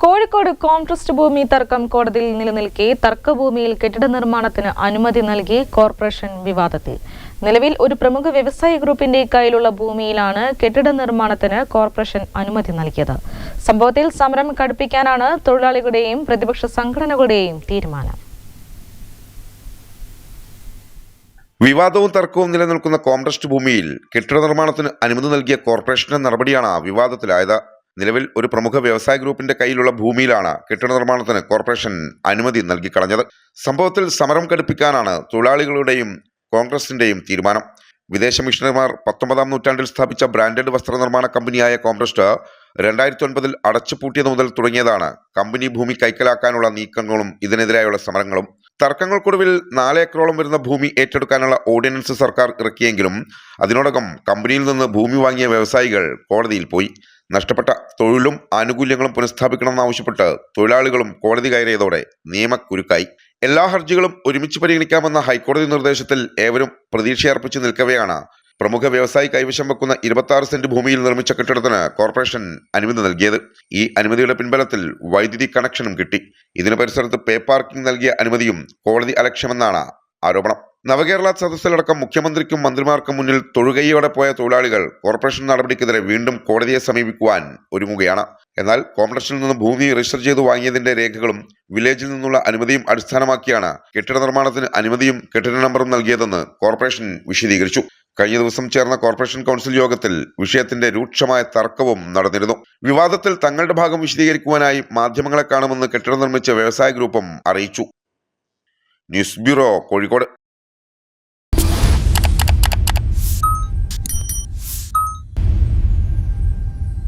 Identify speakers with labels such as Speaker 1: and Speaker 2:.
Speaker 1: Kozhikode Comtrust ഭൂമി തർക്കം കോടതിയിൽ നിലനിൽക്കെ തർക്കഭൂമിയിൽ കെട്ടിട നിർമ്മാണത്തിന് അനുമതി നൽകി കോർപ്പറേഷൻ വിവാദത്തിൽ. നിലവിൽ ഒരു പ്രമുഖ വ്യവസായ ഗ്രൂപ്പിന്റെ കയ്യിലുള്ള ഭൂമിയിലാണ് കെട്ടിട നിർമ്മാണത്തിന് കോർപ്പറേഷൻ അനുമതി നൽകിയത്. സംഭവത്തിൽ സമരം കടുപ്പിക്കാനാണ് തൊഴിലാളികളുടെയും പ്രതിപക്ഷ സംഘടനകളുടെയും തീരുമാനം.
Speaker 2: വിവാദവും തർക്കവും നിലനിൽക്കുന്ന കോംട്രസ്റ്റ് ഭൂമിയിൽ കെട്ടിട നിർമ്മാണത്തിന് അനുമതി നൽകിയ കോർപ്പറേഷന്റെ നടപടിയാണ് വിവാദത്തിലായത്. നിലവിൽ ഒരു പ്രമുഖ വ്യവസായ ഗ്രൂപ്പിന്റെ കയ്യിലുള്ള ഭൂമിയിലാണ് കെട്ടിട നിർമ്മാണത്തിന് കോർപ്പറേഷൻ അനുമതി നൽകിക്കളഞ്ഞത്. സംഭവത്തിൽ സമരം കടുപ്പിക്കാനാണ് തൊഴിലാളികളുടെയും കോൺഗ്രസിന്റെയും തീരുമാനം. വിദേശ മിഷണറിമാർ 19-ാം നൂറ്റാണ്ടിൽ സ്ഥാപിച്ച ബ്രാൻഡഡ് വസ്ത്രനിർമ്മാണ കമ്പനിയായ കോംട്രസ്റ്റ് 2009-ൽ അടച്ചുപൂട്ടിയത് മുതൽ തുടങ്ങിയതാണ് കമ്പനി ഭൂമി കൈക്കലാക്കാനുള്ള നീക്കങ്ങളും ഇതിനെതിരായുള്ള സമരങ്ങളും. തർക്കങ്ങൾക്കൊടുവിൽ 4 ഏക്കറോളം വരുന്ന ഭൂമി ഏറ്റെടുക്കാനുള്ള ഓർഡിനൻസ് സർക്കാർ ഇറക്കിയെങ്കിലും അതിനോടകം കമ്പനിയിൽ നിന്ന് ഭൂമി വാങ്ങിയ വ്യവസായികൾ കോടതിയിൽ പോയി. നഷ്ടപ്പെട്ട തൊഴിലും ആനുകൂല്യങ്ങളും പുനഃസ്ഥാപിക്കണമെന്നാവശ്യപ്പെട്ട് തൊഴിലാളികളും കോടതി കയറിയതോടെ നിയമക്കുരുക്കായി. എല്ലാ ഹർജികളും ഒരുമിച്ച് പരിഗണിക്കാമെന്ന ഹൈക്കോടതി നിർദ്ദേശത്തിൽ ഏവരും പ്രതീക്ഷയർപ്പിച്ചു നിൽക്കവെയാണ് പ്രമുഖ വ്യവസായി കൈവശം വെക്കുന്ന 26 സെന്റ് ഭൂമിയിൽ നിർമ്മിച്ച കെട്ടിടത്തിന് കോർപ്പറേഷൻ അനുമതി നൽകിയത്. ഈ അനുമതിയുടെ പിൻബലത്തിൽ വൈദ്യുതി കണക്ഷനും കിട്ടി. ഇതിന് പരിസരത്ത് പേ പാർക്കിംഗ് നൽകിയ അനുമതിയും കോടതി അലക്ഷ്യമെന്നാണ് ആരോപണം. നവകേരള സദസ്സിലടക്കം മുഖ്യമന്ത്രിക്കും മന്ത്രിമാർക്കും മുന്നിൽ തൊഴുകൈയോടെ പോയ തൊഴിലാളികൾ കോർപ്പറേഷൻ നടപടിക്കെതിരെ വീണ്ടും കോടതിയെ സമീപിക്കുവാൻ ഒരുങ്ങുകയാണ്. എന്നാൽ കോംട്രസ്റ്റിൽ നിന്ന് ഭൂമി രജിസ്റ്റർ ചെയ്ത് വാങ്ങിയതിന്റെ രേഖകളും വില്ലേജിൽ നിന്നുള്ള അനുമതിയും അടിസ്ഥാനമാക്കിയാണ് കെട്ടിട നിർമ്മാണത്തിന് അനുമതിയും കെട്ടിട നമ്പറും നൽകിയതെന്ന് കോർപ്പറേഷൻ വിശദീകരിച്ചു. കഴിഞ്ഞ ദിവസം ചേർന്ന കോർപ്പറേഷൻ കൗൺസിൽ യോഗത്തിൽ വിഷയത്തിന്റെ രൂക്ഷമായ തർക്കവും നടന്നിരുന്നു. വിവാദത്തിൽ തങ്ങളുടെ ഭാഗം വിശദീകരിക്കുവാനായി മാധ്യമങ്ങളെ കാണുമെന്ന് കെട്ടിടം നിർമ്മിച്ച വ്യവസായ ഗ്രൂപ്പും അറിയിച്ചു. News bureau, Kozhikode.